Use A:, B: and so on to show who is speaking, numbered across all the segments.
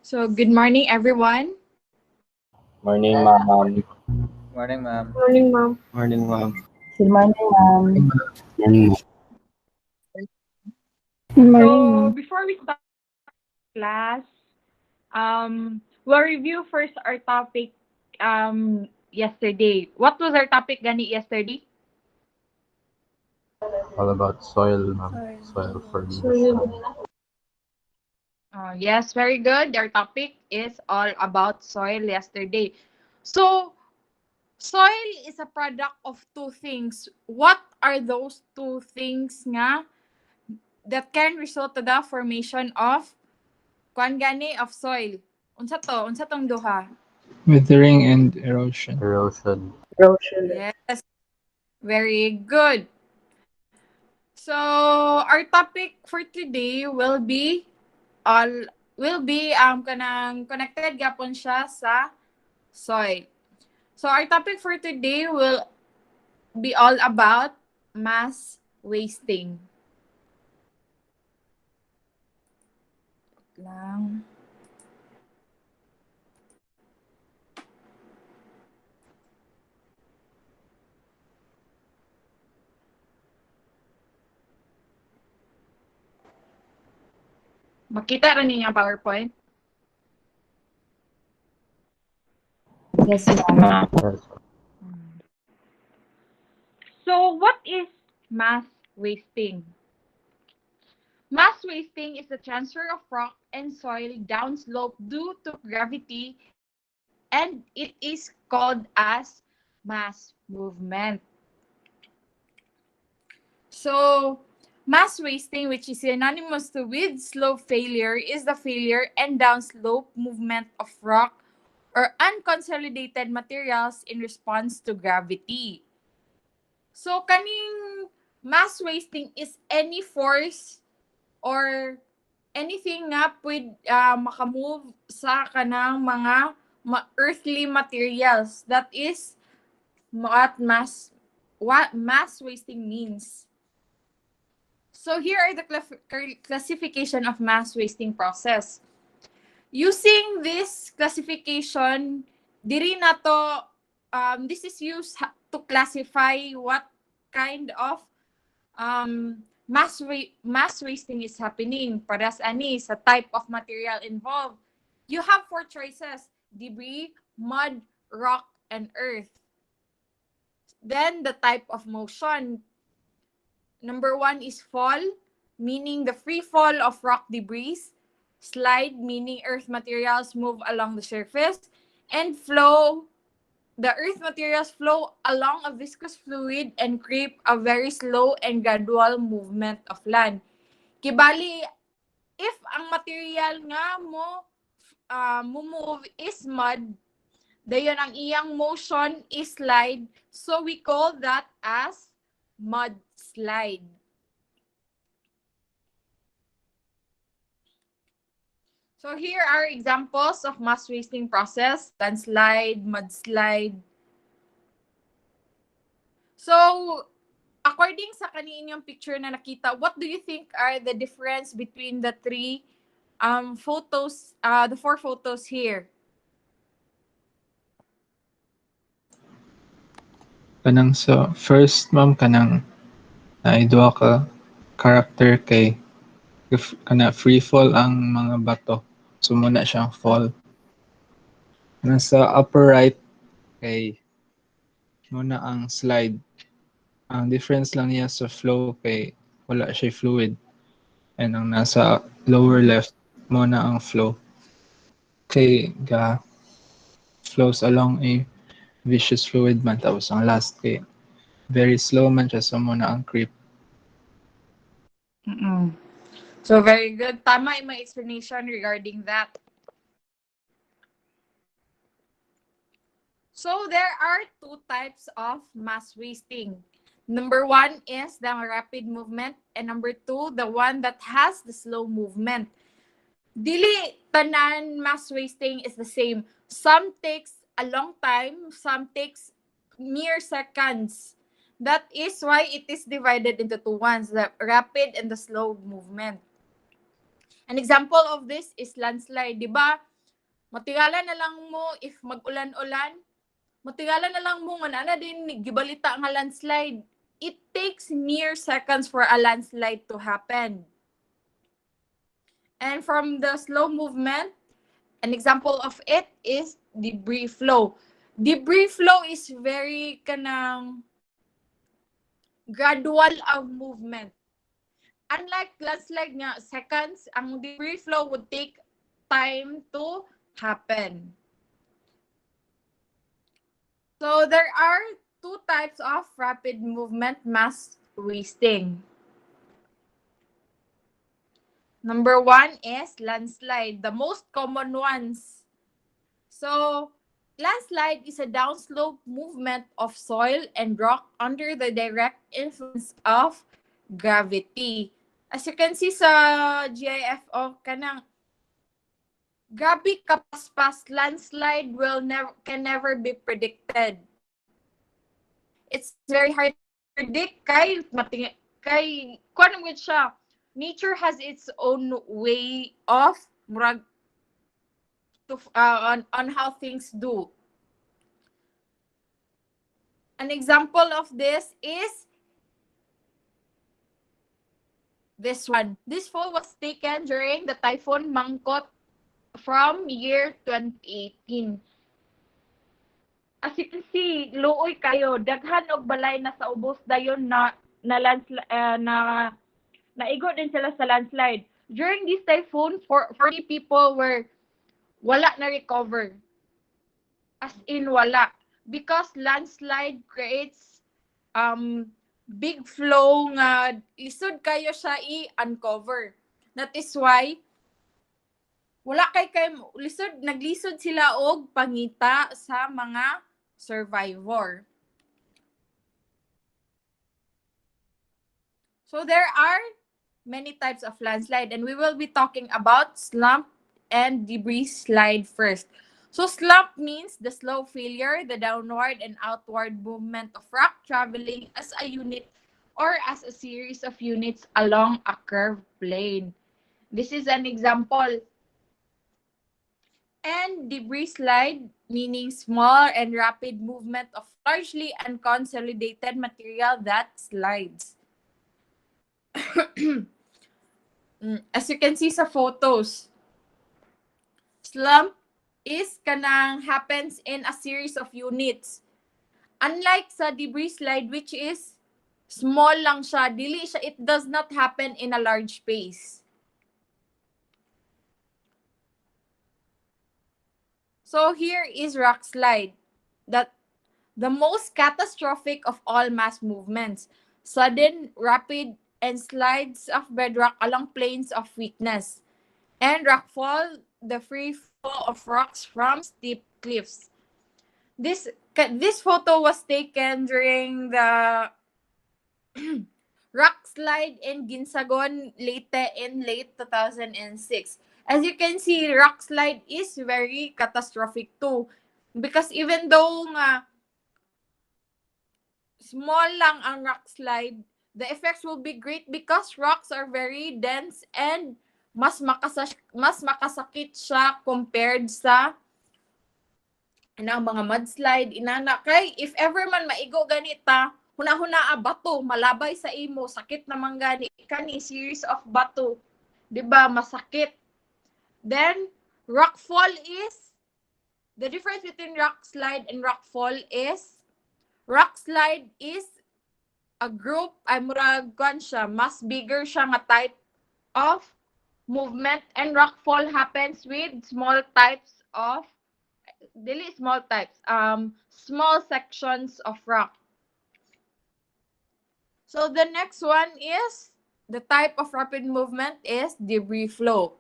A: So, good morning, everyone.
B: Morning, ma'am.
C: Morning, ma'am.
D: Morning, ma'am.
B: Morning, ma'am.
E: Good morning, ma'am.
B: Morning.
D: Good morning,
A: So,
D: ma'am.
A: before we start class, we'll review first our topic yesterday. What was our topic gani yesterday?
B: All about soil, ma'am. Soil
D: Sorry.
B: formation.
A: Yes, very good. Our topic is all about soil yesterday. So, soil is a product of two things. What are those two things nga that can result to the formation of kuan gani of soil? Unsa to? Unsa tong duha?
F: Withering and erosion.
B: Erosion.
E: Erosion.
A: Yes, very good. So our topic for today all will be kanang connected gapon siya sa soil. So our topic for today will be all about mass wasting. Lang. Makita rin niyo ang PowerPoint?
E: Yes, ma'am.
B: Yes.
A: So what is mass wasting? Mass wasting is the transfer of rock and soil downslope due to gravity, and it is called as mass movement. So, mass wasting, which is synonymous to with slope failure, is the failure and downslope movement of rock or unconsolidated materials in response to gravity. So, kaning mass wasting is any force or anything nga pwede makamove sa kanang mga earthly materials. That is what mass wasting means. So here are the classification of mass wasting process. Using this classification, diri na to this is used to classify what kind of mass wasting is happening para sa ani sa type of material involved. You have four choices: debris, mud, rock, and earth. Then the type of motion. Number one is fall, meaning the free fall of rock debris. Slide, meaning earth materials move along the surface. And flow, the earth materials flow along a viscous fluid and create a very slow and gradual movement of land. Kibali, if ang material nga move is mud, dayon ang iyang motion is slide, so we call that as mudslide. So here are examples of mass wasting process: landslide, mudslide. So, according sa kaninyong picture na nakita, what do you think are the difference between the three photos, the four photos here?
F: Kanang sa first, ma'am, kanang duha ka character kay kana free fall ang mga bato. So muna siyang fall. Nasa upper right kay muna ang slide. Ang difference lang niya sa flow kay wala siya fluid. And ang nasa lower left muna ang flow. Kay ga flows along a viscous fluid man, tapos ang last kay very slow man siya, so muna ang creep.
A: So very good. Tama yung my explanation regarding that. So there are two types of mass wasting. Number one is the rapid movement, and number two, the one that has the slow movement. Dili tanan mass wasting is the same. Some takes a long time, some takes mere seconds. That is why it is divided into two ones, the rapid and the slow movement. An example of this is landslide, di ba? Matingala na lang mo if mag-ulan-ulan. Matingala na lang mo nga na din gibalita nga landslide. It takes mere seconds for a landslide to happen. And from the slow movement, an example of it is debris flow. Debris flow is very kanang gradual of movement. Unlike landslide nga seconds, ang debris flow would take time to happen. So there are two types of rapid movement mass wasting. Number one is landslide, the most common ones. So landslide is a downslope movement of soil and rock under the direct influence of gravity. As you can see sa GIF, kanang grabe kapaspas, landslide can never be predicted. It's very hard to predict kay kuan mo siya. Nature has its own way of on how things do. An example of this is this one. This photo was taken during the Typhoon Mangkot from year 2018. As you can see, luoy kayo, daghan og balay na sa ubos dayon na naigo din sila sa landslide. During this typhoon, 40 people were wala na recover. As in wala. Because landslide creates big flow nga lisod kayo siya i-uncover. That is why wala kay naglisod sila og pangita sa mga survivor. So there are many types of landslide and we will be talking about slump and debris slide first. So slump means the slow failure, the downward and outward movement of rock traveling as a unit or as a series of units along a curved plane. This is an example. And debris slide, meaning small and rapid movement of largely unconsolidated material that slides. As you can see sa photos, slump is kanang happens in a series of units. Unlike sa debris slide, which is small lang siya, it does not happen in a large space. So here is rock slide, that the most catastrophic of all mass movements, sudden, rapid, and slides of bedrock along planes of weakness, and rockfall, the free fall of rocks from steep cliffs. This photo was taken during the rock slide in Ginsagon in late 2006. As you can see, rock slide is very catastrophic too. Because even though small lang ang rock slide, the effects will be great because rocks are very dense and mas makasakit siya compared sa mga mudslide. Inana kay if ever man maigo ganita, huna-huna bato malabay sa imo, sakit naman gani kani series of bato, 'di ba? Masakit. Then rockfall is the difference between rock slide and rockfall is rock slide is a group ay murag kan siya, mas bigger siya nga type of movement, and rockfall happens with small sections of rock. So the next one is the type of rapid movement is debris flow.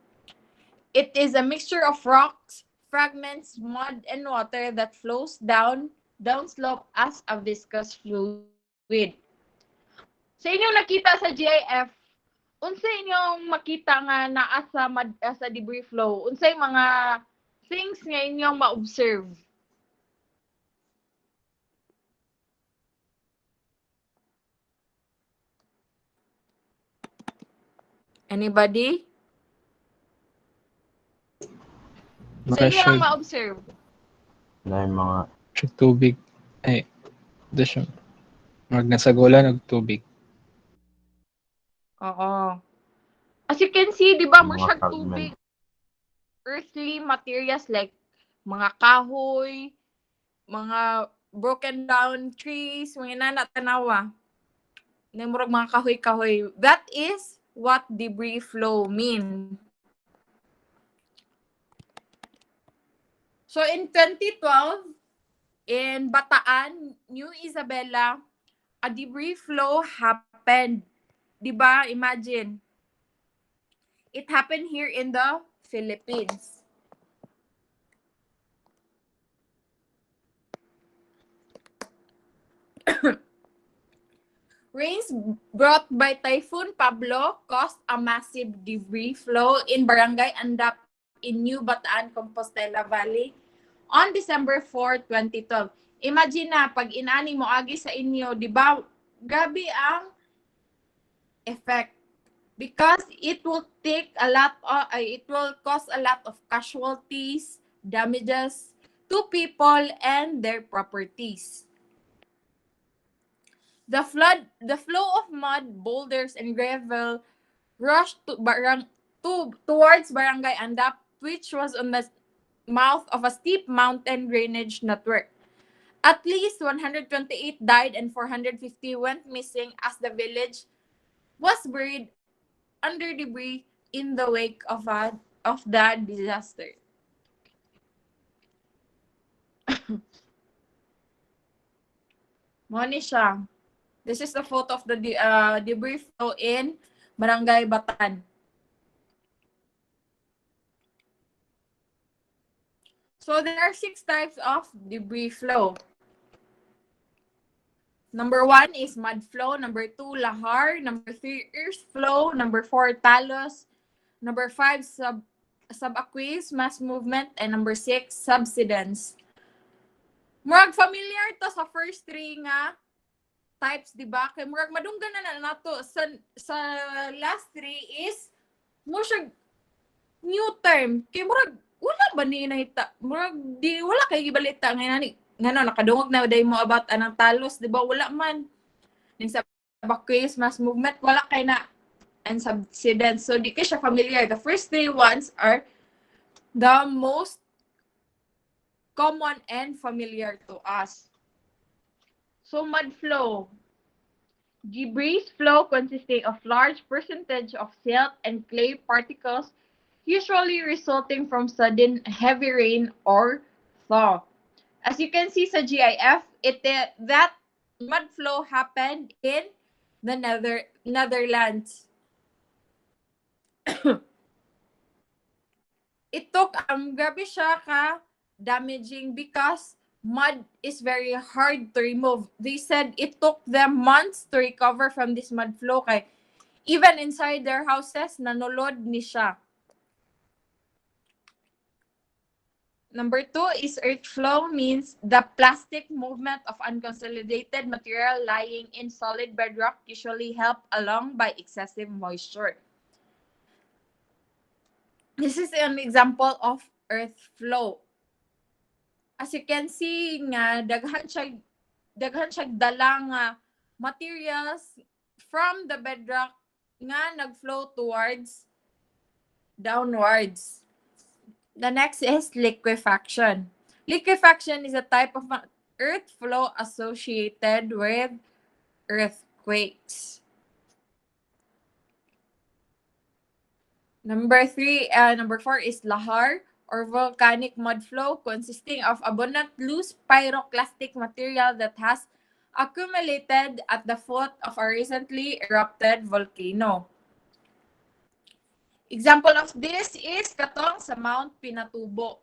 A: It is a mixture of rocks, fragments, mud, and water that flows downslope as a viscous fluid. Sa inyong nakita sa GIF, unsay inyong makita nga naa sa debris flow? Unsay mga things nga inyong ma-observe? Anybody? Sa inyo lang
F: Pressured.
A: ma-observe.
B: Na yung mga
F: Siya tubig. Ay, doon siya. Nasagulan og tubig.
A: Oo. As you can see, di ba, mo
B: mga
A: siya
B: fragment.
A: tubig. Earthly materials like mga kahoy, mga broken down trees, mga nanatanawa. Namurag mga kahoy-kahoy. That is what debris flow mean. So in 2012, in Bataan, New Isabela, a debris flow happened. Diba? Imagine. It happened here in the Philippines. Rains brought by Typhoon Pablo caused a massive debris flow in Barangay Andap in New Bataan, Compostela Valley on December 4, 2012. Imagine na, pag inani mo agi sa inyo, di ba, grabe ang effect. Because it will it will cause a lot of casualties, damages to people and their properties. The flow of mud, boulders, and gravel rushed towards Barangay Andap, which was on the mouth of a steep mountain drainage network. At least 128 died and 450 went missing as the village was buried under debris in the wake of the disaster. Moni siya. This is the photo of the debris flow in Barangay Batan. So there are 6 types of debris flow. Number 1 is mud flow. Number 2, lahar. Number 3, earth flow. Number 4, talus. Number 5, subaqueous mass movement. And number 6, subsidence. Murag familiar to sa first 3 nga types, di ba? Kay murag madunggan na nato sa last 3 is mo siya new term. Kay murag wala ba ni nahita? Murag di wala kay gibalita ngayon ngano nakadungog na day mo about anang talos, di ba? Wala man. Ning sa Aqueous mass movement wala kay na and subsidence. So di kay siya familiar. The first 3 ones are the most common and familiar to us. So mud flow. Debris flow consisting of large percentage of silt and clay particles, usually resulting from sudden heavy rain or thaw. As you can see sa GIF, that mud flow happened in the Netherlands. It took grabe siya ka damaging because mud is very hard to remove. They said it took them months to recover from this mud flow kay even inside their houses nanulod ni siya. Number 2 is earth flow, means the plastic movement of unconsolidated material lying in solid bedrock, usually helped along by excessive moisture. This is an example of earth flow. As you can see nga daghan siya dala nga materials from the bedrock nga nagflow towards downwards. The next is liquefaction. Liquefaction is a type of earth flow associated with earthquakes. Number 4 is lahar, or volcanic mud flow, consisting of abundant loose pyroclastic material that has accumulated at the foot of a recently erupted volcano. Example of this is katong sa Mount Pinatubo.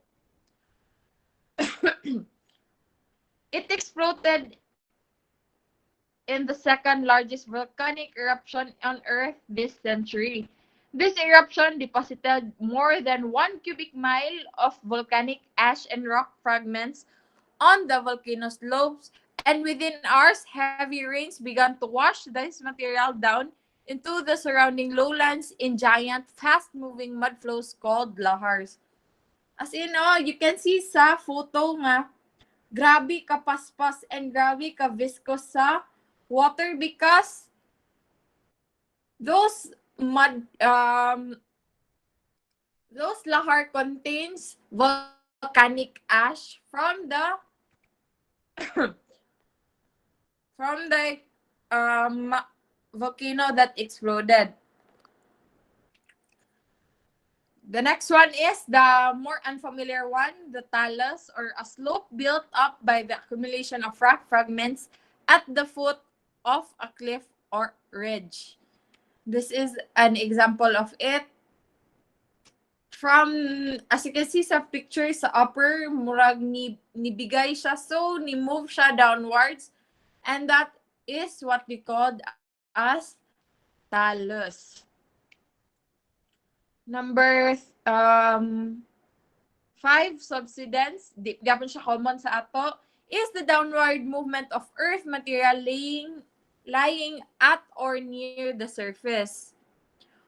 A: It exploded in the second largest volcanic eruption on Earth this century. This eruption deposited more than 1 cubic mile of volcanic ash and rock fragments on the volcano's slopes, and within hours, heavy rains began to wash this material down into the surrounding lowlands in giant, fast-moving mud flows called lahars. As in, you can see sa photo nga, grabe ka paspas and grabe ka viscous sa water because those those lahar contains volcanic ash from the volcano that exploded. The next one is the more unfamiliar one, the talus, or a slope built up by the accumulation of rock fragments at the foot of a cliff or ridge. This is an example of it. From, as you can see sa picture sa upper, murag nibigay siya, so ni-move siya downwards. And that is what we called as talus. Number 5, subsidence, di gapon siya common sa ato, is the downward movement of earth material lying at or near the surface.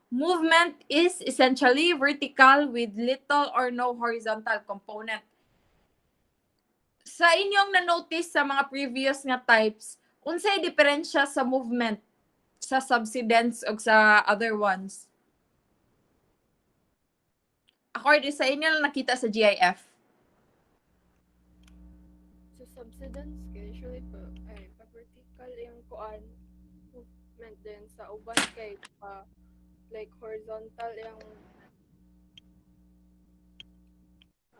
A: Movement is essentially vertical with little or no horizontal component. Sa inyong na-notice sa mga previous nga types, unsay diferensya sa movement sa subsidence o sa other ones? According sa inyo na nakita sa GIF.
C: So subsidence kay usually pa vertical yung kuan movement din sa uban kay pa like horizontal yung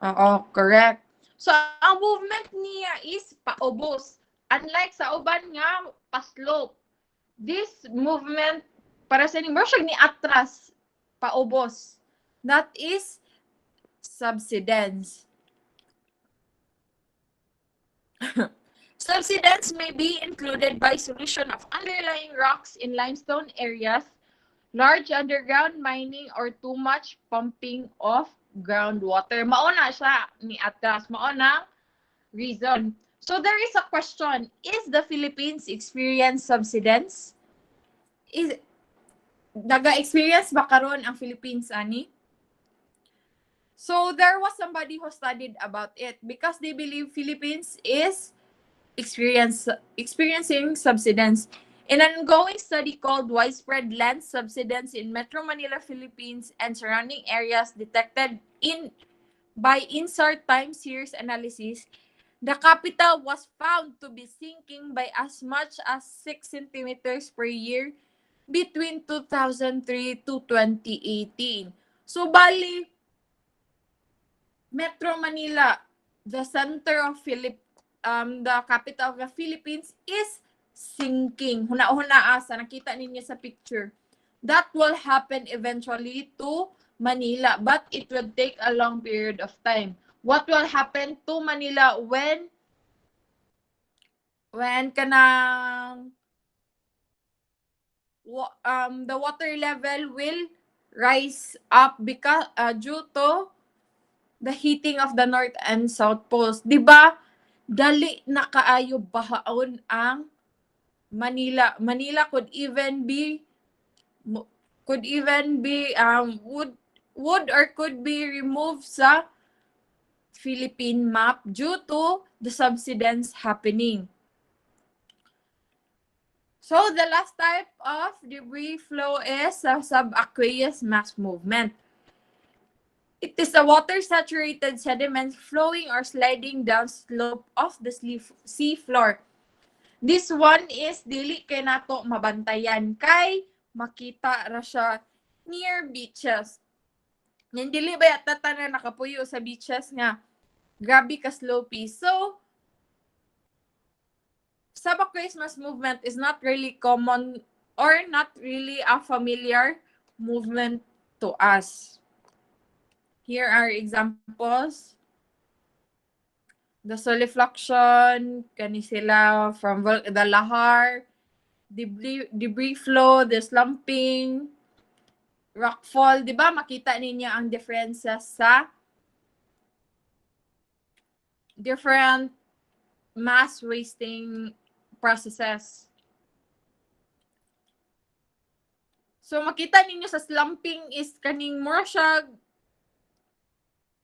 A: Oo, correct. So ang movement niya is paubos. Unlike sa uban nga pa-slope. This movement para sa inyo siya ni atras paubos. That is subsidence. Subsidence may be included by solution of underlying rocks in limestone areas, large underground mining, or too much pumping of groundwater. Mauna siya ni atras. Mauna reason. So there is a question. Is the Philippines experience subsidence? Naga-experience ba karon ang Philippines, ani? So there was somebody who studied about it because they believe Philippines is experiencing subsidence. In an ongoing study called Widespread Land Subsidence in Metro Manila, Philippines and surrounding areas detected by INSAR time series analysis, the capital was found to be sinking by as much as 6 centimeters per year between 2003 to 2018. So bali, Metro Manila, the center of the capital of the Philippines is sinking. Huna-huna asa, nakita ninyo sa picture. That will happen eventually to Manila, but it will take a long period of time. What will happen to Manila when kanang the water level will rise up because due to the heating of the North and South Poles. Diba, dali na kaayo bahaon ang Manila. Manila could even be would or could be removed sa Philippine map due to the subsidence happening. So the last type of debris flow is a subaqueous mass movement. It is a water-saturated sediment flowing or sliding down slope of the sea floor. This one is dili kay nato mabantayan kay makita ra siya near beaches. Yan dili ba yata tanan nakapuyo sa beaches nga grabe ka slopey. So subaqueous mass movement is not really common or not really a familiar movement to us. Here are examples. The solifluction, kani sila from the lahar, debris flow, the slumping, rockfall. Di ba makita ninyo ang differences sa different mass wasting processes. So makita ninyo sa slumping is kaning more siya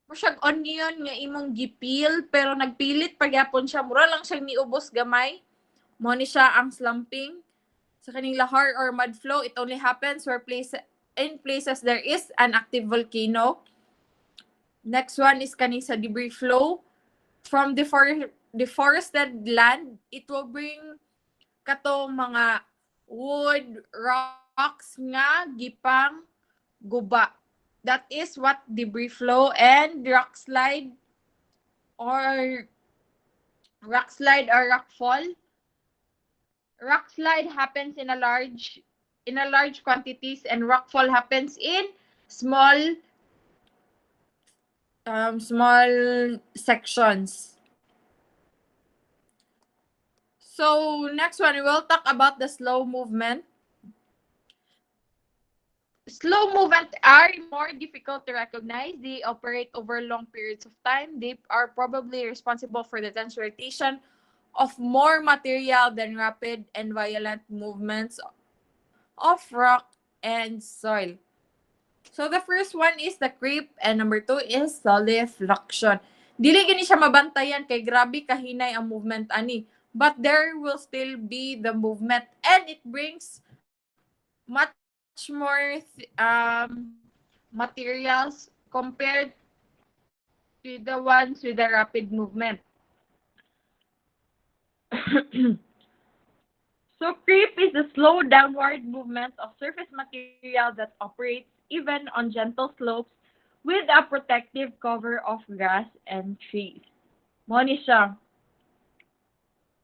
A: Siyang onion nga imong gipil pero nagpilit pagyapon siya, mura lang siyang niubos gamay. Mo ni siya ang slumping. Sa kaning lahar or mud flow, it only happens where in places there is an active volcano. Next one is kaning sa debris flow. From deforested land, it will bring katong mga wood, rocks nga gipang guba. That is what debris flow and rock slide or rockfall. Rock slide happens in a large quantities, and rockfall happens in small sections. So next one, we will talk about the slow movement. Slow movement are more difficult to recognize. They operate over long periods of time. They are probably responsible for the transportation of more material than rapid and violent movements of rock and soil. So the first one is the creep and number 2 is solifluction. Dili gini siya mabantayan kay grabe kahinay ang movement ani. But there will still be the movement and it brings much more materials compared to the ones with the rapid movement. So creep is the slow downward movement of surface material that operates even on gentle slopes with a protective cover of grass and trees. Mo ni siya.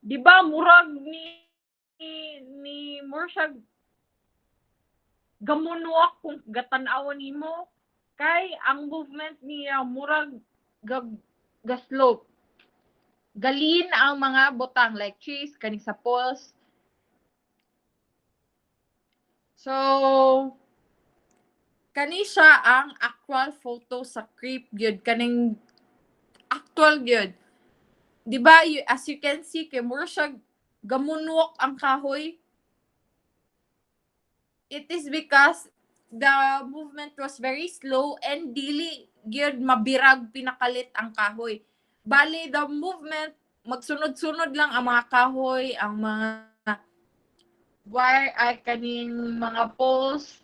A: Di ba murag ni murag siya gamunwak kung gatan-awon nimo kay ang movement niya murag ga-slope. Galin ang mga butang like trees kaning sa poles. So kani siya ang actual photo sa creep gyud, kaning actual gyud. Di ba as you can see kay mura siya gamunwak ang kahoy. It is because the movement was very slow and dili gyud mabirag pinakalit ang kahoy. Bali, the movement, magsunod-sunod lang ang mga kahoy, ang mga wire ay kaning mga poles.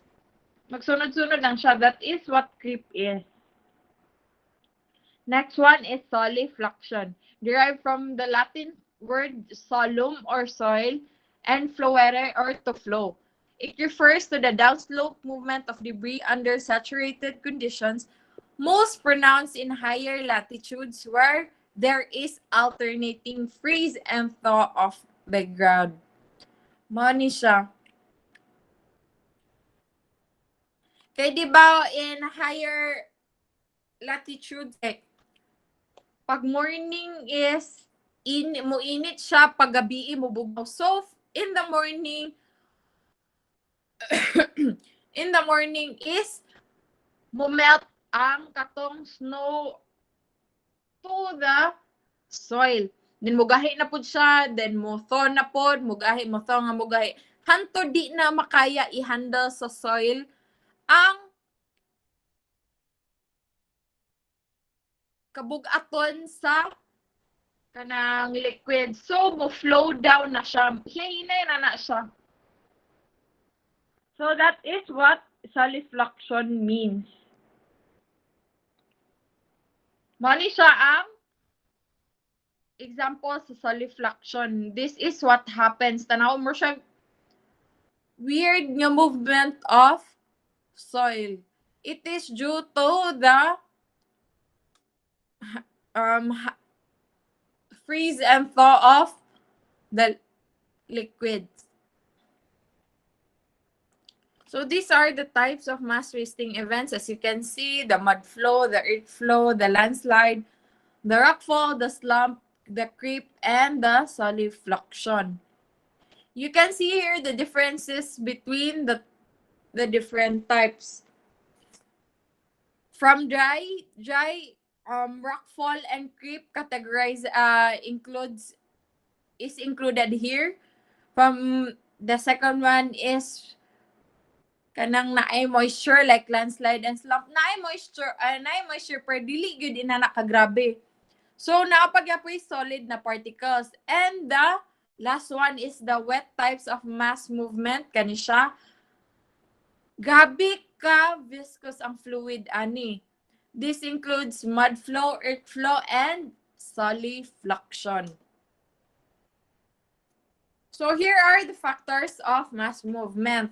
A: Magsunod-sunod lang siya. That is what creep is. Next one is solifluction, derived from the Latin word solum or soil and fluere or to flow. It refers to the downslope movement of debris under saturated conditions, most pronounced in higher latitudes where there is alternating freeze and thaw of the ground. Mani siya. Kaya di ba in higher latitudes, pag morning is muinit siya, pag gabi mo bugaw. So in the morning is mumelt ang katong snow to the soil. Then mugahi na pud siya, then mo thaw na pud, mugahi mo thaw nga mugahi. Hanto di na makaya i-handle sa soil ang kabug-aton sa kanang liquid. So mo flow down na siya. Hinay na siya. So that is what solifluction means. Mani siya ang example sa solifluction. This is what happens. Tanaw mo siya weird nga movement of soil. It is due to the freeze and thaw of the liquids. So these are the types of mass wasting events. As you can see, the mud flow, the earth flow, the landslide, the rockfall, the slump, the creep, and the solifluction. You can see here the differences between the different types. From dry rockfall and creep is included here. From the second one is kanang naay moisture like landslide and slump, naay moisture pero dili gyud ina nakagrabe. So naapagyapoy solid na particles. And the last one is the wet types of mass movement. Kani siya, gabi ka viscous ang fluid ani. This includes mud flow, earth flow, and solifluction. So here are the factors of mass movement: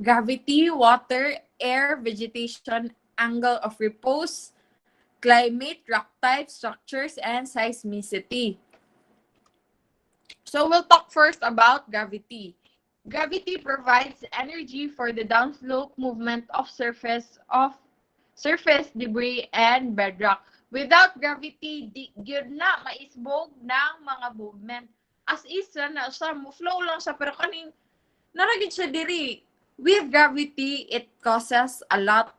A: gravity, water, air, vegetation, angle of repose, climate, rock type, structures, and seismicity. So we'll talk first about gravity. Gravity provides energy for the downslope movement of surface debris and bedrock. Without gravity, di gyud na maisbog ng mga movement. As is na siya, flow lang siya, pero kaning naragid siya diri. With gravity, it causes a lot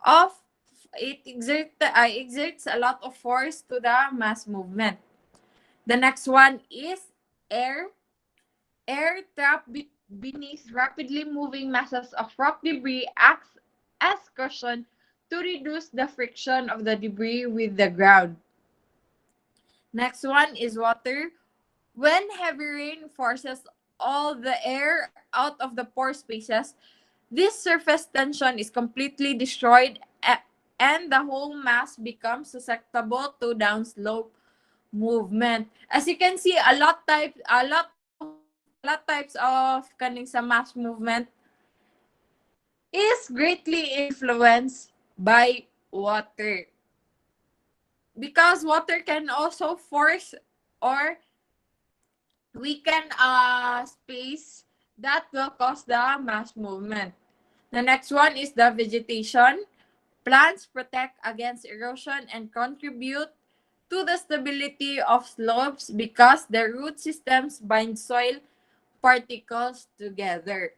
A: of, exerts a lot of force to the mass movement. The next one is air. Air trapped beneath rapidly moving masses of rock debris acts as cushion to reduce the friction of the debris with the ground. Next one is water. When heavy rain forces all the air out of the pore spaces, this surface tension is completely destroyed and the whole mass becomes susceptible to downslope movement. As you can see, a lot types of kaning sa mass movement is greatly influenced by water. Because water can also force or weaken space that will cause the mass movement. The next one is the vegetation. Plants protect against erosion and contribute to the stability of slopes because their root systems bind soil particles together.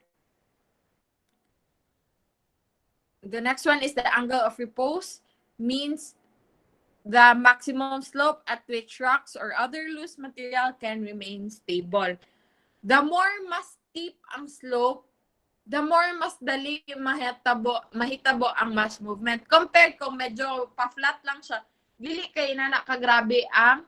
A: The next one is the angle of repose, means the maximum slope at which rocks or other loose material can remain stable. The more mas steep ang slope, the more mas dali mahitabo ang mass movement. Compared kung medyo pa-flat lang siya, dili kay na nakagrabe ang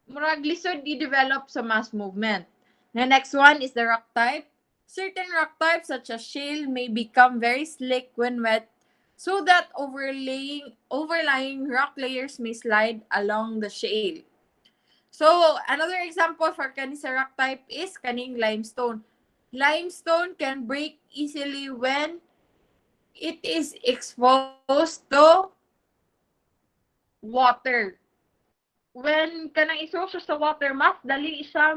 A: murag lisod i-develop sa mass movement. The next one is the rock type. Certain rock types such as shale may become very slick when wet so that overlying rock layers may slide along the shale. So, another example for kaning sa rock type is kaning limestone. Limestone can break easily when it is exposed to water. When kanang exposed sa water, mas dali siya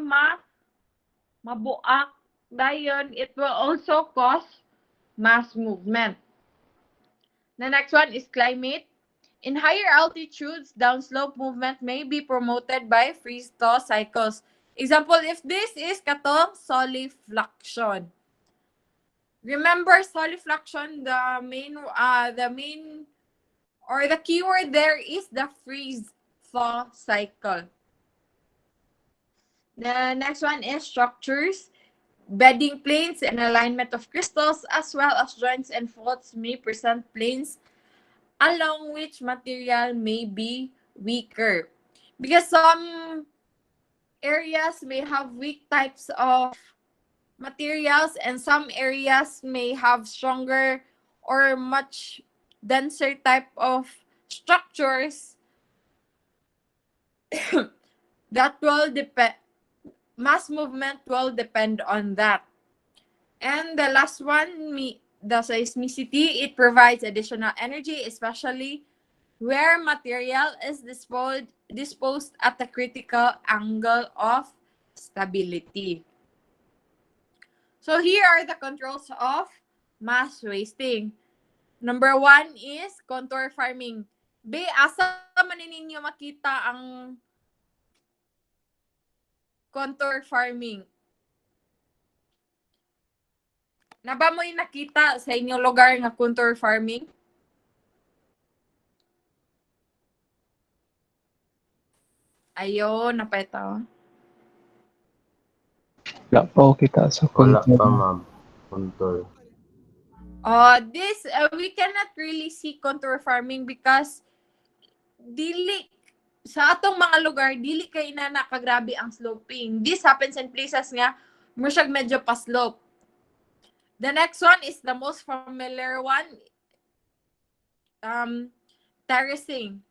A: mabuak. Dayon, it will also cause mass movement. The next one is climate. In higher altitudes, downslope movement may be promoted by freeze-thaw cycles. Example, if this is katong solifluction. Remember solifluction, the main or the keyword there is the freeze-thaw cycle. The next one is structures. Bedding planes and alignment of crystals as well as joints and faults may present planes along which material may be weaker. Because some areas may have weak types of materials and some areas may have stronger or much denser type of structures that will depend. Mass movement will depend on that. And the last one, the seismicity, it provides additional energy, especially where material is disposed at a critical angle of stability. So here are the controls of mass wasting. Number 1 is contour farming. Asa man ninyo makita ang contour farming? Na ba mo yung nakita sa inyong lugar nga contour farming? Ayun, napaytaw.
F: Wala pa ako kita sa
B: Wala
F: contour.
B: pa, ma'am. Contour.
A: This we cannot really see contour farming because dili sa atong mga lugar dili kay na nakagrabe ang sloping. This happens in places nga mo siya medyo pa-slope. The next one is the most familiar one. Terracing.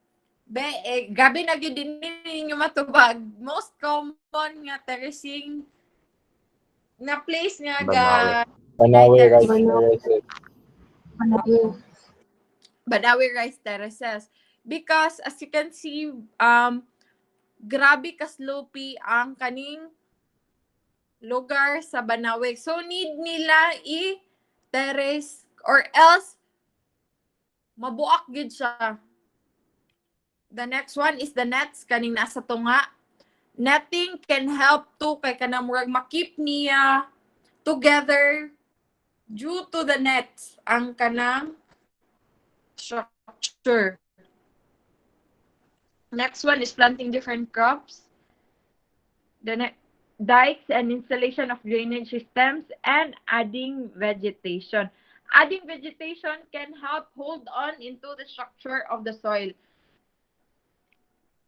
A: Gabi na gyud din ninyo matubag. Most common nga terracing na place nga
B: Banawe rice
C: Banawe.
B: terraces.
A: Banawe rice terraces. Because as you can see, grabe ka slopey ang kaning lugar sa Banawe. So need nila i-terrace or else mabuak gid siya. The next one is the nets kaning nasa tunga. Netting can help to kay kanang murag makip niya together due to the nets ang kanang structure. Next one is planting different crops. The dikes and installation of drainage systems and adding vegetation. Adding vegetation can help hold on into the structure of the soil.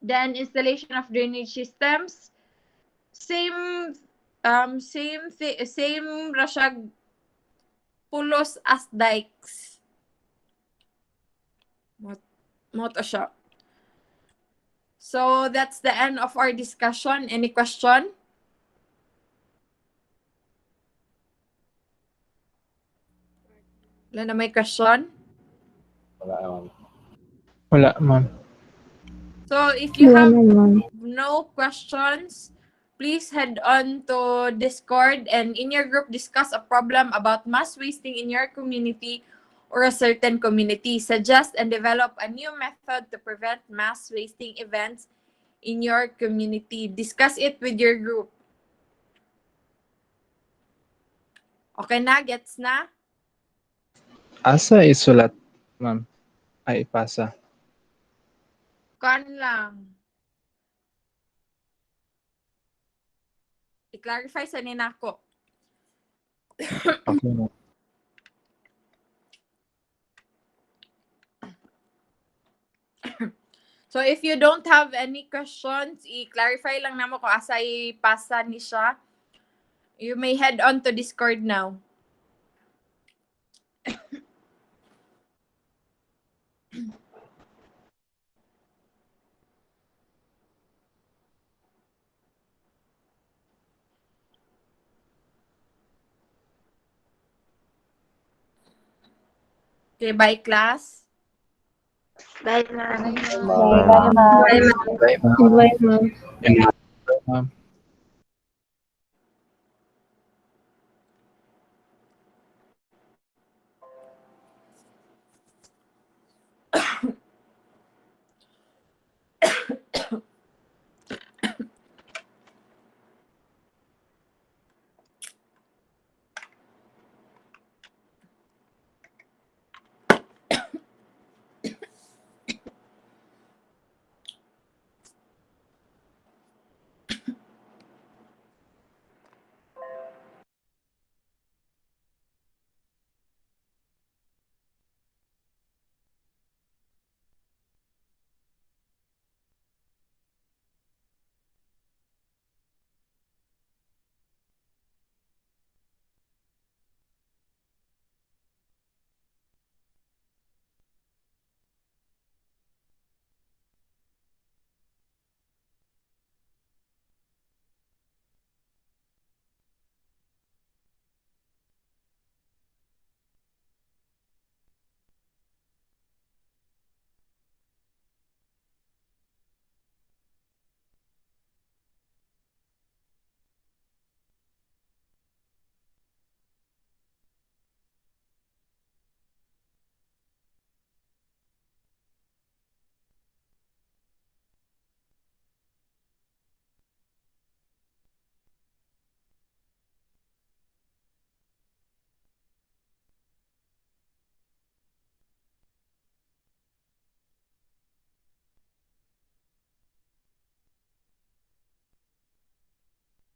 A: Then installation of drainage systems, same rasyag pulos as dikes. Mo to siya. So that's the end of our discussion. Any question? Wala na may question?
B: Wala naman.
F: Wala, ma'am.
A: So if you have no questions, please head on to Discord and in your group discuss a problem about mass wasting in your community or a certain community. Suggest and develop a new method to prevent mass wasting events in your community. Discuss it with your group. Okay na? Gets na?
F: Asa isulat, ma'am? Ay, ipasa.
A: Kan lang. I-clarify sa ninako.
F: Okay na.
A: So if you don't have any questions, i-clarify lang namo kung asa ipasa ni siya. You may head on to Discord now. Okay, bye class.
C: Bye, ma'am.
B: Bye.
E: Bye, ma'am.
F: Bye, ma'am.
C: Bye, ma'am.
F: Ma'am.